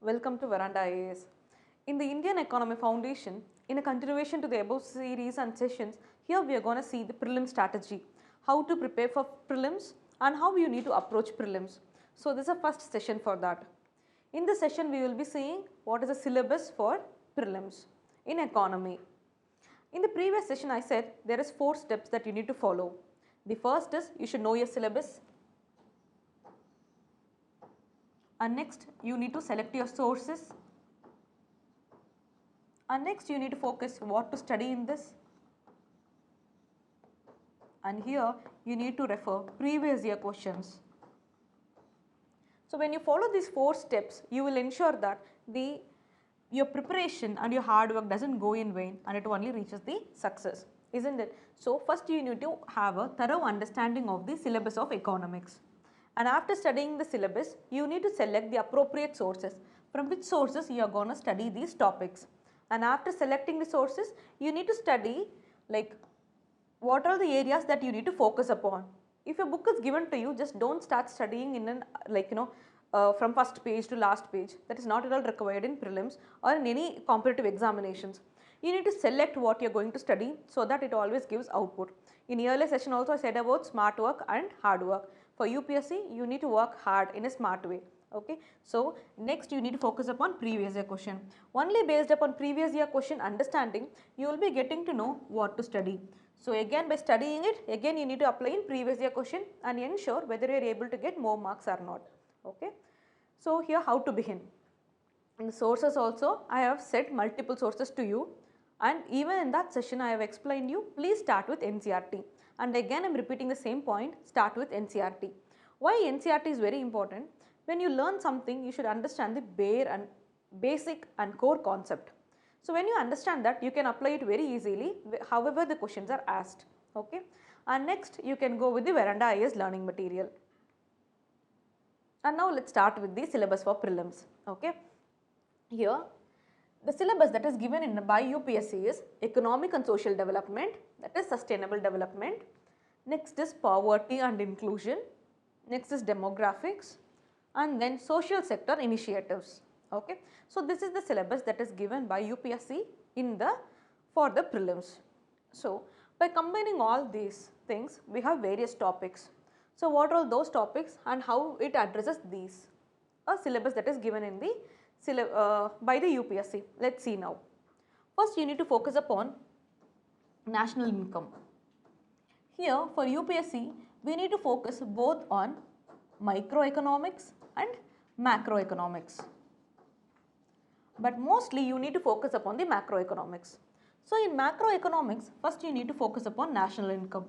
Welcome to Veranda IAS. In the Indian Economy Foundation, in a continuation to the above series and sessions, here we are going to see the prelim strategy, how to prepare for prelims and how you need to approach prelims. So this is a first session for that. In this session, we will be seeing what is the syllabus for prelims in economy. In the previous session, I said there is 4 steps that you need to follow. The first is you should know your syllabus. And next you need to select your sources, and next you need to focus what to study in this, and here you need to refer previous year questions. So when you follow these 4 steps, you will ensure that your preparation and your hard work doesn't go in vain and it only reaches the success, isn't it? So first you need to have a thorough understanding of the syllabus of economics. And after studying the syllabus, you need to select the appropriate sources from which sources you are going to study these topics. And after selecting the sources, you need to study like what are the areas that you need to focus upon. If a book is given to you, just don't start studying in an from first page to last page. That is not at all required in prelims or in any competitive examinations. You need to select what you are going to study so that it always gives output. In earlier session also I said about smart work and hard work. For UPSC, you need to work hard in a smart way. Okay. So next you need to focus upon previous year question. Only based upon previous year question understanding, you will be getting to know what to study. So again, by studying it, again you need to apply in previous year question and ensure whether you are able to get more marks or not. Okay. So here how to begin. In the sources also, I have said multiple sources to you, and even in that session I have explained you, please start with NCERT. And again I am repeating the same point, start with NCERT. Why NCERT is very important? When you learn something, you should understand the bare and basic and core concept. So when you understand that, you can apply it very easily however the questions are asked. Okay. And next you can go with the Veranda IAS learning material. And now let us start with the syllabus for prelims. Okay. Here the syllabus that is given by UPSC is economic and social development, that is sustainable development. Next is poverty and inclusion. Next is demographics, and then social sector initiatives. Okay. So this is the syllabus that is given by UPSC for the prelims. So by combining all these things, we have various topics. So what are those topics and how it addresses these? A syllabus that is given in the by the UPSC. Let us see now. First you need to focus upon national income. Here for UPSC, we need to focus both on microeconomics and macroeconomics. But mostly you need to focus upon the macroeconomics. So in macroeconomics, first you need to focus upon national income.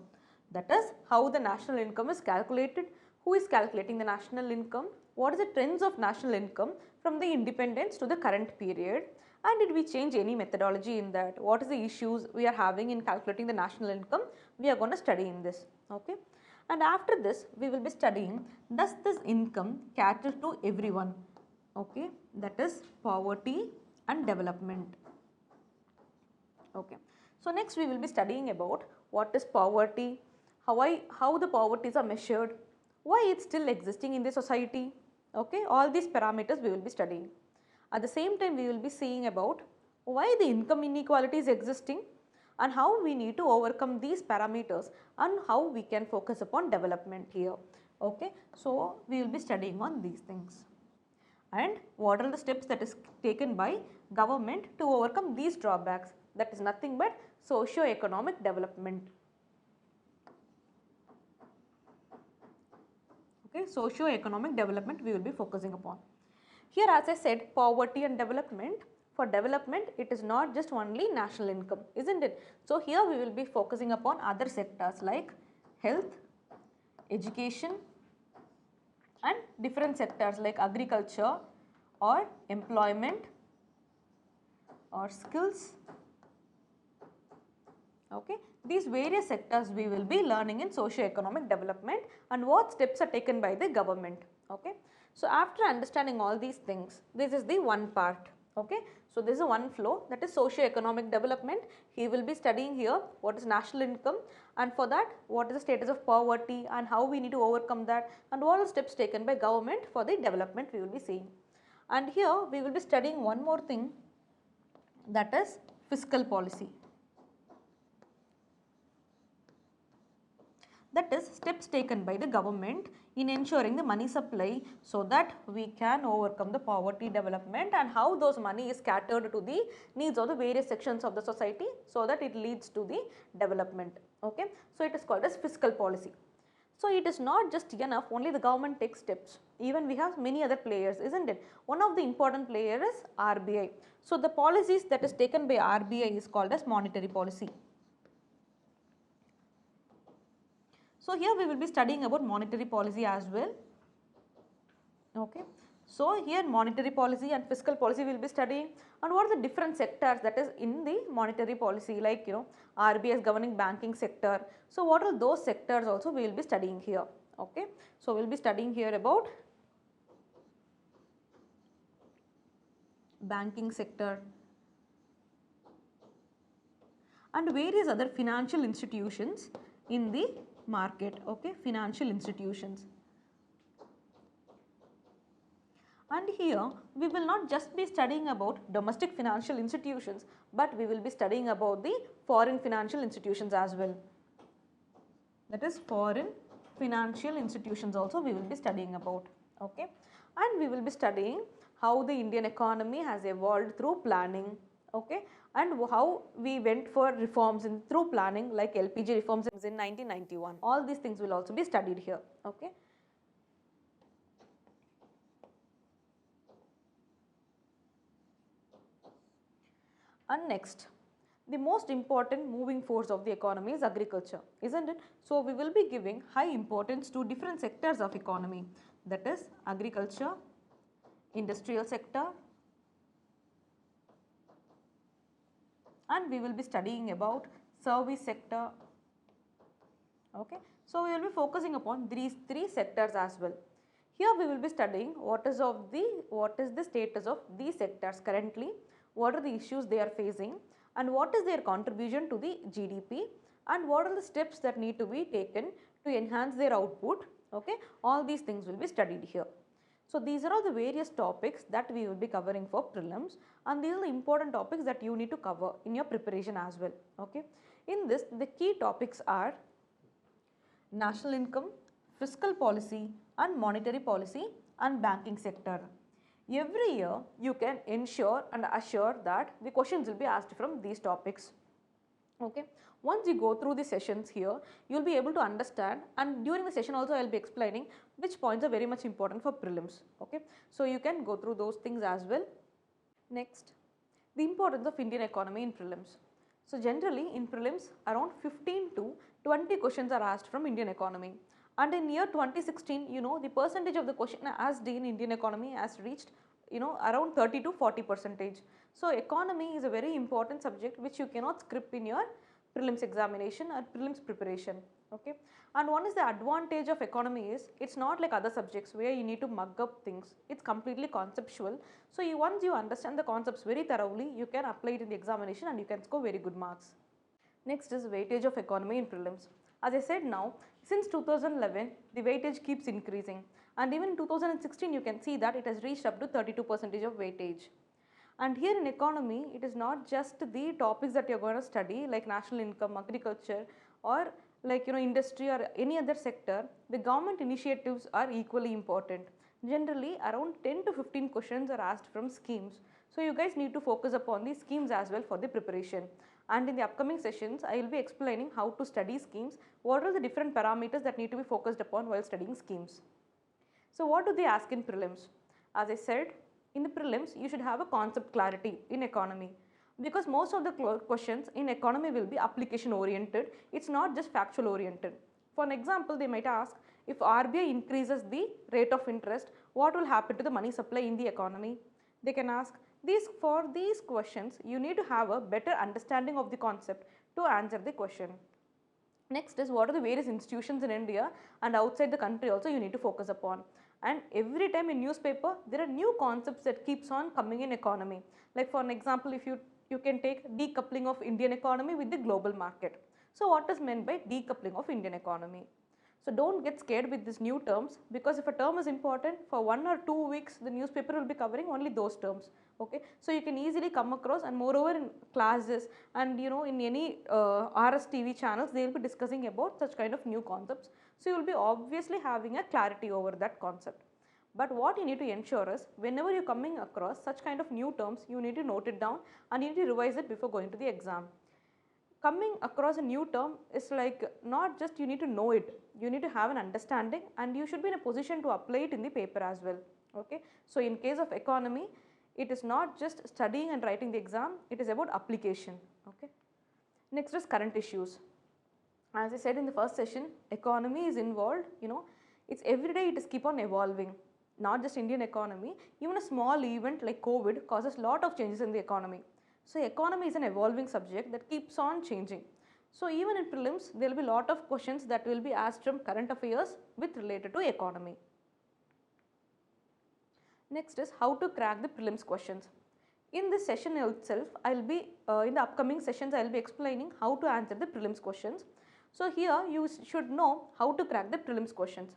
That is how the national income is calculated, who is calculating the national income, what is the trends of national income from the independence to the current period, and did we change any methodology in that, what is the issues we are having in calculating the national income, we are going to study in this. Okay. And after this we will be studying, does this income cater to everyone? Okay. That is poverty and development. Okay. So next we will be studying about what is poverty, how the poverties are measured, why it's still existing in the society. Okay, all these parameters we will be studying. At the same time, we will be seeing about why the income inequality is existing and how we need to overcome these parameters and how we can focus upon development here. Okay, so we will be studying on these things. And what are the steps that is taken by government to overcome these drawbacks? That is nothing but socio-economic development. Okay, socio-economic development we will be focusing upon. Here as I said, poverty and development. For development, it is not just only national income, isn't it? So here we will be focusing upon other sectors like health, education, and different sectors like agriculture or employment or skills. Okay. These various sectors we will be learning in socio-economic development and what steps are taken by the government. Okay. So after understanding all these things, this is the one part. Okay. So this is one flow, that is socio-economic development. He will be studying here what is national income, and for that what is the status of poverty and how we need to overcome that, and what are steps taken by government for the development we will be seeing. And here we will be studying one more thing, that is fiscal policy. That is steps taken by the government in ensuring the money supply so that we can overcome the poverty development, and how those money is scattered to the needs of the various sections of the society so that it leads to the development. Okay. So it is called as fiscal policy. So it is not just enough only the government takes steps, even we have many other players, isn't it? One of the important players is RBI. So the policies that is taken by RBI is called as monetary policy. So here we will be studying about monetary policy as well. Okay. So here monetary policy and fiscal policy we will be studying, and what are the different sectors that is in the monetary policy, like RBI is governing banking sector. So what are those sectors also we will be studying here. Okay. So we will be studying here about banking sector and various other financial institutions in the market. Okay, financial institutions. And here we will not just be studying about domestic financial institutions, but we will be studying about the foreign financial institutions as well. That is foreign financial institutions also we will be studying about. Okay, and we will be studying how the Indian economy has evolved through planning. Okay, and how we went for reforms through planning, like LPG reforms in 1991. All these things will also be studied here. Okay. And next, the most important moving force of the economy is agriculture, isn't it? So we will be giving high importance to different sectors of economy, that is agriculture, industrial sector, and we will be studying about service sector. Okay. So we will be focusing upon these three sectors as well. Here we will be studying what is the status of these sectors currently, what are the issues they are facing, and what is their contribution to the GDP, and what are the steps that need to be taken to enhance their output. Okay. All these things will be studied here. So these are all the various topics that we will be covering for prelims, and these are the important topics that you need to cover in your preparation as well. Okay. In this, the key topics are national income, fiscal policy, and monetary policy, and banking sector. Every year you can ensure and assure that the questions will be asked from these topics. Okay. Once you go through the sessions here, you will be able to understand, and during the session also I will be explaining which points are very much important for prelims. Okay. So you can go through those things as well. Next, the importance of Indian economy in prelims. So generally in prelims around 15 to 20 questions are asked from Indian economy, and in year 2016 the percentage of the question asked in Indian economy has reached around 30 to 40%. So economy is a very important subject which you cannot skip in your prelims examination or prelims preparation. Okay. And one is the advantage of economy is it's not like other subjects where you need to mug up things. It's completely conceptual. So once you understand the concepts very thoroughly, you can apply it in the examination and you can score very good marks. Next is weightage of economy in prelims. As I said now, since 2011 the weightage keeps increasing, and even in 2016 you can see that it has reached up to 32% of weightage. And here in economy, it is not just the topics that you are going to study like national income, agriculture, or like industry or any other sector. The government initiatives are equally important. Generally around 10 to 15 questions are asked from schemes. So you guys need to focus upon these schemes as well for the preparation. And in the upcoming sessions, I will be explaining how to study schemes, what are the different parameters that need to be focused upon while studying schemes. So what do they ask in prelims? As I said, in the prelims, you should have a concept clarity in economy, because most of the questions in economy will be application oriented. It's not just factual oriented. For an example, they might ask, if RBI increases the rate of interest, what will happen to the money supply in the economy? They can ask for these questions, you need to have a better understanding of the concept to answer the question. Next is, what are the various institutions in India and outside the country also you need to focus upon. And every time in newspaper, there are new concepts that keeps on coming in economy. Like for an example, if you can take decoupling of Indian economy with the global market. So what is meant by decoupling of Indian economy? So don't get scared with these new terms, because if a term is important, for 1 or 2 weeks the newspaper will be covering only those terms. Okay, so you can easily come across, and moreover in classes and in any RS TV channels they will be discussing about such kind of new concepts. So you will be obviously having a clarity over that concept. But what you need to ensure is, whenever you are coming across such kind of new terms, you need to note it down and you need to revise it before going to the exam. Coming across a new term is like not just you need to know it, you need to have an understanding and you should be in a position to apply it in the paper as well. Okay, so in case of economy, it is not just studying and writing the exam, it is about application. Okay, next is current issues. As I said in the first session, economy is involved, it's every day, it is keep on evolving. Not just Indian economy, even a small event like COVID causes lot of changes in the economy. So economy is an evolving subject that keeps on changing. So even in prelims, there will be lot of questions that will be asked from current affairs with related to economy. Next is how to crack the prelims questions. In this session itself, I will be, in the upcoming sessions, I will be explaining how to answer the prelims questions. So here you should know how to crack the prelims questions.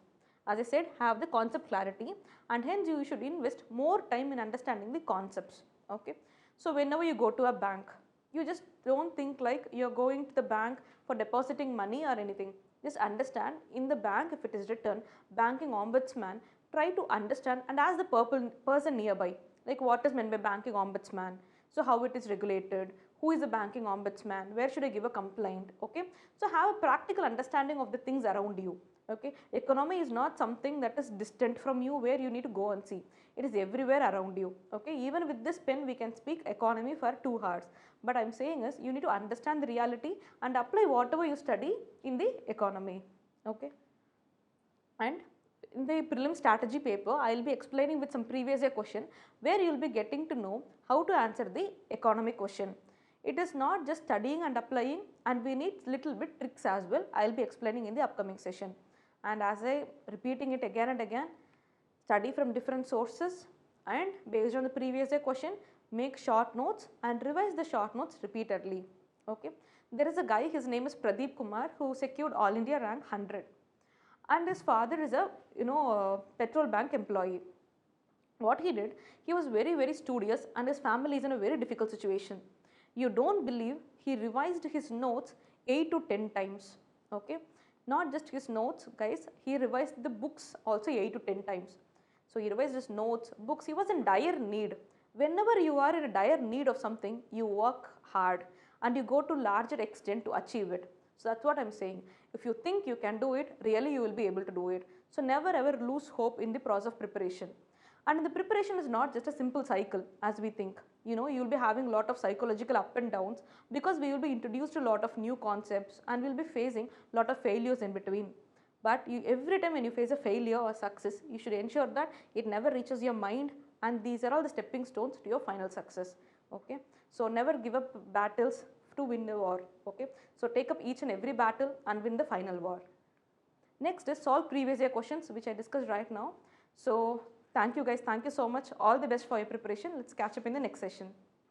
As I said, have the concept clarity, and hence you should invest more time in understanding the concepts. Okay. So whenever you go to a bank, you just don't think like you are going to the bank for depositing money or anything. Just understand, in the bank if it is written banking ombudsman, try to understand and ask the person nearby, like what is meant by banking ombudsman, so how it is regulated, who is the banking ombudsman, where should I give a complaint. Okay, so have a practical understanding of the things around you. Okay, economy is not something that is distant from you where you need to go and see, it is everywhere around you. Okay, even with this pen we can speak economy for 2 hours, but I am saying is you need to understand the reality and apply whatever you study in the economy. Okay, and in the prelim strategy paper, I will be explaining with some previous year question where you will be getting to know how to answer the economy question. It is not just studying and applying, and we need little bit tricks as well. I will be explaining in the upcoming session. And as I repeating it again and again, study from different sources and based on the previous year question, make short notes and revise the short notes repeatedly. Okay, there is a guy, his name is Pradeep Kumar, who secured All India rank 100. And his father is a petrol bank employee. What he did, he was very studious and his family is in a very difficult situation. You don't believe, he revised his notes 8 to 10 times. Okay, not just his notes guys, he revised the books also 8 to 10 times. So he revised his notes, books, he was in dire need. Whenever you are in a dire need of something, you work hard and you go to larger extent to achieve it. So that's what I am saying. If you think you can do it, really you will be able to do it. So never ever lose hope in the process of preparation. And the preparation is not just a simple cycle as we think. You will be having a lot of psychological up and downs, because we will be introduced to a lot of new concepts and we will be facing a lot of failures in between. But every time when you face a failure or success, you should ensure that it never reaches your mind, and these are all the stepping stones to your final success. Okay, so never give up battles to win the war. Okay, so take up each and every battle and win the final war. Next is solve previous year questions, which I discussed right now. So thank you guys, thank you so much, all the best for your preparation. Let's catch up in the next session.